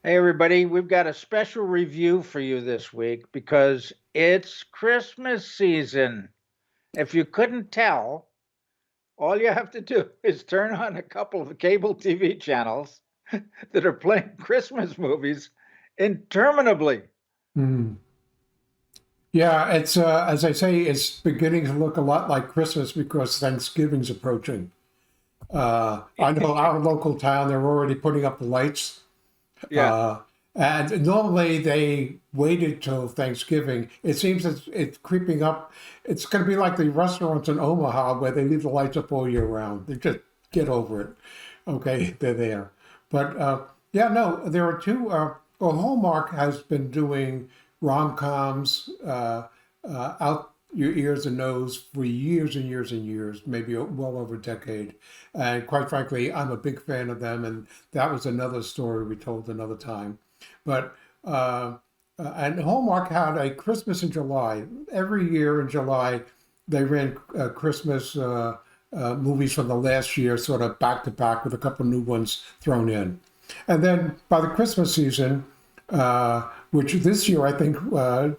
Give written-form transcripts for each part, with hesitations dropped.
Hey, everybody, we've got a special review for you this week because it's Christmas season. If you couldn't tell, all you have to do is turn on a couple of cable TV channels that are playing Christmas movies interminably. Hmm. Yeah, it's as I say, it's beginning to look a lot like Christmas because Thanksgiving's approaching. I know our local town, they're already putting up the lights. Yeah. Uh, and normally they waited till Thanksgiving. It seems it's creeping up. It's going to be like the restaurants in Omaha where they leave the lights up all year round. They just get over it. Okay, they're there. But yeah, no, there are two. Well, Hallmark has been doing rom-coms out your ears and nose for years and years and years, maybe well over a decade. And quite frankly, I'm a big fan of them. And that was another story we told another time. But and Hallmark had a Christmas in July. Every year in July, they ran Christmas movies from the last year, sort of back to back with a couple new ones thrown in. And then by the Christmas season, which this year I think,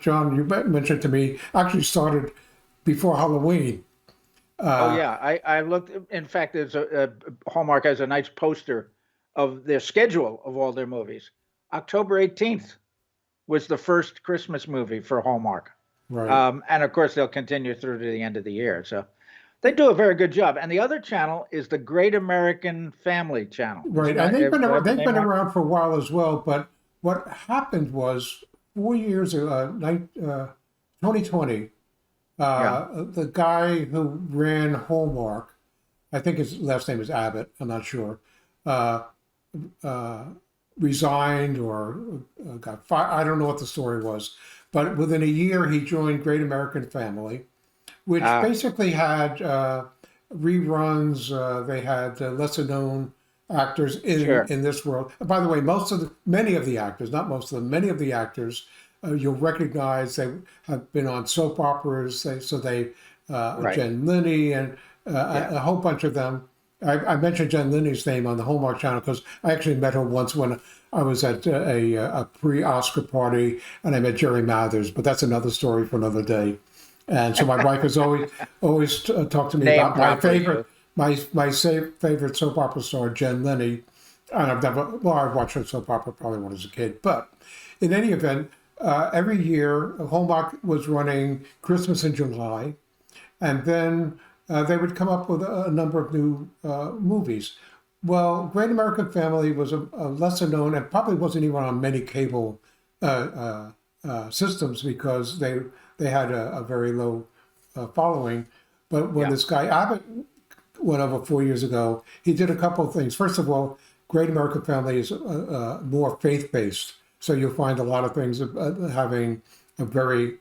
John, you mentioned to me, actually started before Halloween. Oh, Uh, yeah. I looked. In fact, there's Hallmark has a nice poster of their schedule of all their movies. October 18th was the first Christmas movie for Hallmark. right. And of course, they'll continue through to the end of the year. So they do a very good job. And the other channel is the Great American Family Channel. Right, and Do I have the they've name been right? around for a while as well. But what happened was 4 years ago, 2020, Yeah. the guy who ran Hallmark, I think his last name is Abbott, I'm not sure, uh, uh, resigned or got fired. I don't know what the story was, but within a year he joined Great American Family, which Ah, basically had reruns. They had lesser known actors sure. in this world. And by the way, many of the actors, not most of them, many of the actors you'll recognize. They have been on soap operas. Right. Jen Linney and Yeah. a whole bunch of them. I mentioned Jen Linney's name on the Hallmark Channel because I actually met her once when I was at a pre-Oscar party and I met Jerry Mathers, but that's another story for another day. And so my wife has always talked to me Name about dropping you. favorite soap opera star, Jen Linney. And I watched her soap opera probably when I was a kid. But in any event, every year Hallmark was running Christmas in July, and then they would come up with a number of new movies. Well, Great American Family was a lesser known and probably wasn't even on many cable systems because they had a very low following. But when Yeah. this guy Abbott went over 4 years ago, he did a couple of things. First of all, Great American Family is more faith based, so you'll find a lot of things having a very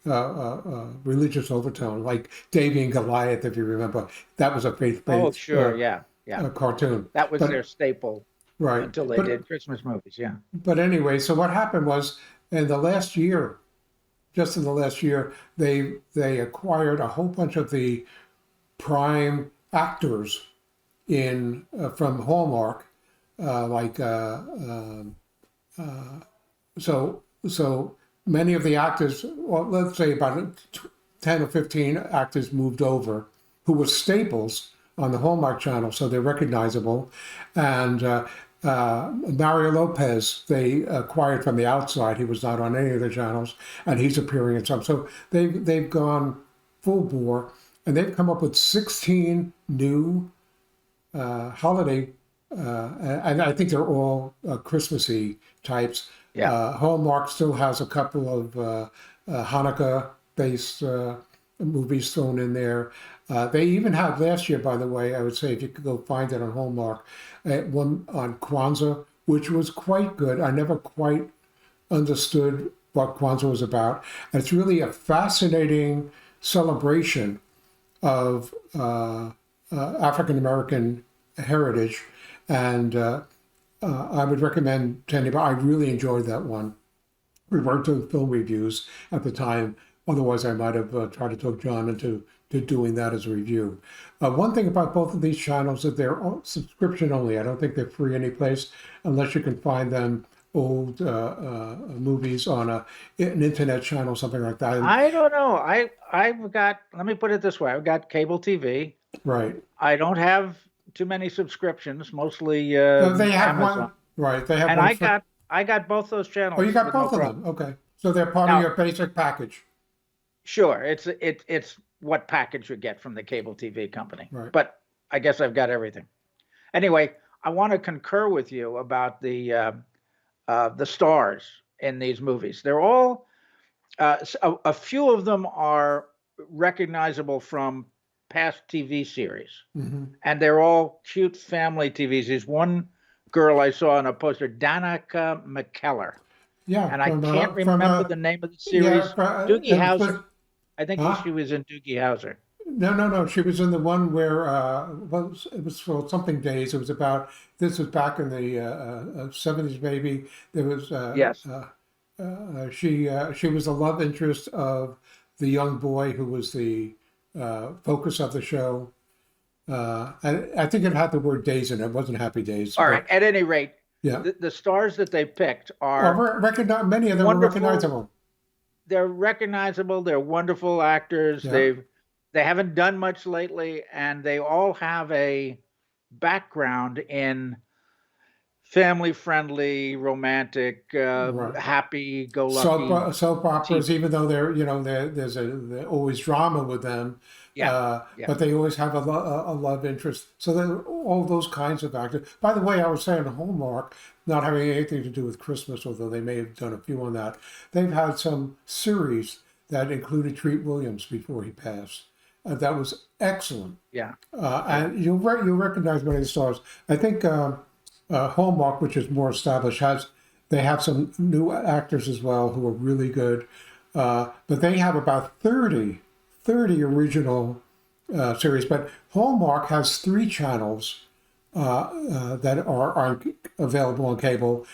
religious overtone, like Davy and Goliath, if you remember. That was a faith Oh, based sure. Yeah. Yeah. cartoon. That was their But staple right, until they but did Christmas movies. Yeah. but anyway, so what happened was in the last year, just in the last year, they acquired a whole bunch of the prime actors in from Hallmark, like so many of the actors. Well, let's say about 10 or 15 actors moved over, who were staples on the Hallmark Channel, so they're recognizable, and. Mario Lopez, they acquired from the outside. He was not on any of the channels, and he's appearing in some. So they've gone full bore, and they've come up with 16 new holiday, and I think they're all Christmassy types. Yeah. Hallmark still has a couple of Hanukkah-based movies thrown in there. They even had last year, by the way, I would say if you could go find it on Hallmark, one on Kwanzaa, which was quite good. I never quite understood what Kwanzaa was about. And it's really a fascinating celebration of African American heritage, and I would recommend to anybody. I really enjoyed that one. We weren't doing film reviews at the time. Otherwise, I might have tried to talk John into to doing that as a review. One thing about both of these channels is they're all subscription only. I don't think they're free anyplace unless you can find them old movies on an internet channel, something like that. I don't know. I've got, let me put it this way. I've got cable TV. Right. I don't have too many subscriptions, mostly They have Amazon. one. Right. They have And one for. I got both those Oh, you channels got with no both of problem. them. Okay. So they're part of Now, your basic package. sure, it's what package you get from the cable TV company. Right. But I guess I've got everything. Anyway, I want to concur with you about the stars in these movies. They're all a few of them are recognizable from past TV series, Hmm. and they're all cute family TVs. There's one girl I saw on a poster, Danica McKellar, Yeah. and I can't From remember the name of the yeah. series. Doogie It was, Howser. I think huh? she was in Doogie Howser. No. She was in the one where it was for something days. It was about this was back in the 70s maybe. There was Yes. she was the love interest of the young boy who was the focus of the show. And I think it had the word days in it. It wasn't Happy Days, All right. but At any rate, yeah. the stars that they picked are Many of them are wonderful. recognizable. They're recognizable. They're wonderful actors. Yeah. They haven't done much lately, and they all have a background in family friendly, romantic, Right. happy go lucky Soap operas, TV. even though there's always drama with them, Yeah, yeah, but they always have a love interest. So they're all those kinds of actors. By the way, I was saying Hallmark, not having anything to do with Christmas, although they may have done a few on that. They've had some series that included Treat Williams before he passed. That was excellent, yeah, yeah. and you'll recognize many of the stars. I think Hallmark, which is more established, has they have some new actors as well who are really good. But they have about 30 original series. But Hallmark has three channels that are available on cable.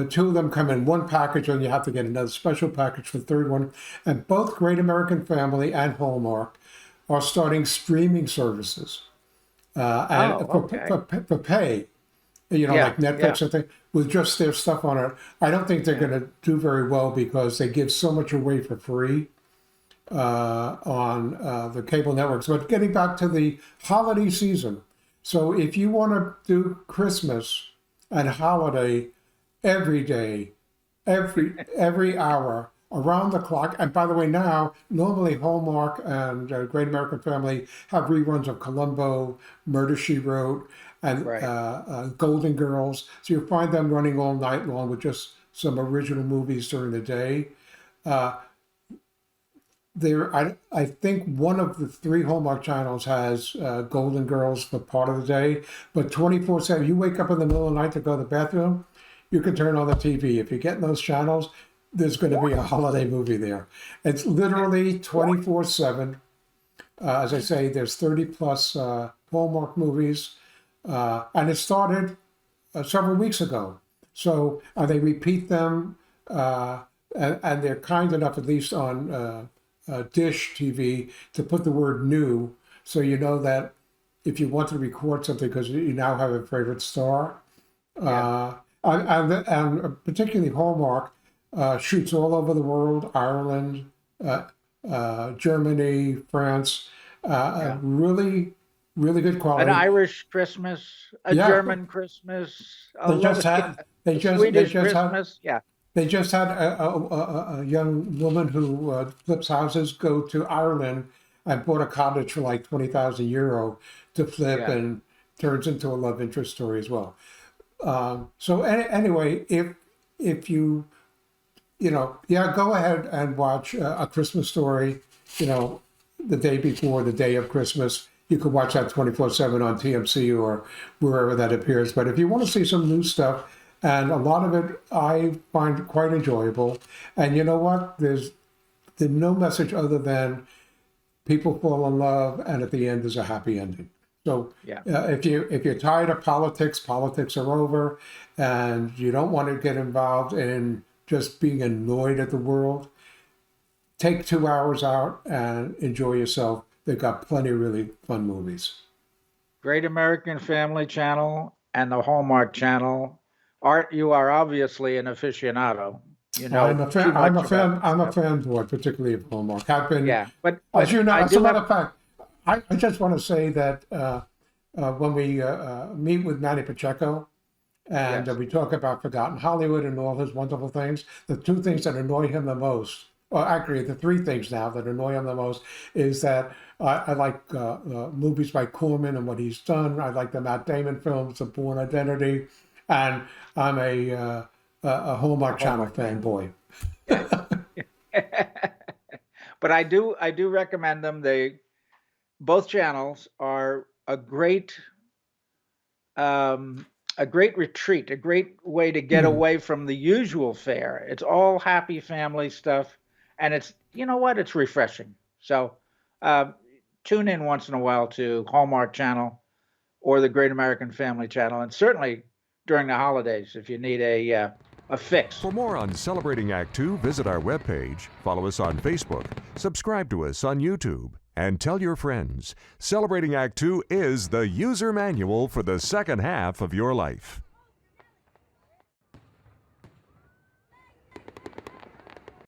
Two of them come in one package, and you have to get another special package for the third one. And both Great American Family and Hallmark are starting streaming services and Oh, okay. for pay, Yeah, like yeah, Netflix and thing, with just their stuff on it. I don't think they're yeah, going to do very well because they give so much away for free on the cable networks. But getting back to the holiday season, so if you want to do Christmas and holiday every day, every hour, around the clock. And by the way, now normally Hallmark and Great American Family have reruns of Columbo, Murder She Wrote, and right. Golden Girls. So you'll find them running all night long with just some original movies during the day. Uh, I think one of the three Hallmark channels has Golden Girls for part of the day, but 24/7. You wake up in the middle of the night to go to the bathroom, you can turn on the TV. If you get in those channels, there's going to be a holiday movie there. It's literally 24/7. As I say, there's 30 plus Hallmark movies, and it started several weeks ago. So they repeat them, and they're kind enough, at least on Dish TV, to put the word new, so you know that if you want to record something because you now have a favorite star, Yeah, uh, and particularly Hallmark shoots all over the world, Ireland, Germany, France, yeah. really, really good An quality. Irish Christmas, a Yeah, German Christmas, a they just little, yeah, had, they a just, they Swedish just had, Christmas. Yeah, they just had a young woman who flips houses go to Ireland and bought a cottage for like 20,000 euro to flip yeah. and turns into a love interest story as well. So anyway, if yeah, go ahead and watch A Christmas Story, the day before the day of Christmas. You could watch that 24/7 on TMC or wherever that appears. But if you want to see some new stuff, and a lot of it I find quite enjoyable, and you know what? There's no message other than people fall in love, and at the end there's a happy ending. So Yeah. if you're tired of politics, politics are over, and you don't want to get involved in just being annoyed at the world, take 2 hours out and enjoy yourself. They've got plenty of really fun movies. Great American Family Channel and the Hallmark Channel Art, you are obviously an aficionado. You I'm know a too fan. I'm a much about fan. this I'm a stuff. fanboy, particularly of Hallmark. I've been, Yeah, but as you know, I as a do matter have. of fact, I just want to say that when we meet with Manny Pacheco and Yes. we talk about Forgotten Hollywood and all his wonderful things, the two things that annoy him the most, or actually the three things now that annoy him the most, is that I like movies by Corman and what he's done. I like the Matt Damon films, The Bourne Identity, and I'm a Hallmark Channel Hallmark fan. fanboy. Yes. But I do recommend them. They both channels are um, a great retreat, a great way to get Mm. away from the usual fare. It's all happy family stuff, and it's you know what? It's refreshing. So uh, tune in once in a while to Hallmark Channel or the Great American Family Channel, and certainly during the holidays if you need a fix. For more on Celebrating Act Two, visit our webpage, follow us on Facebook, subscribe to us on YouTube, and tell your friends. Celebrating Act Two is the user manual for the second half of your life.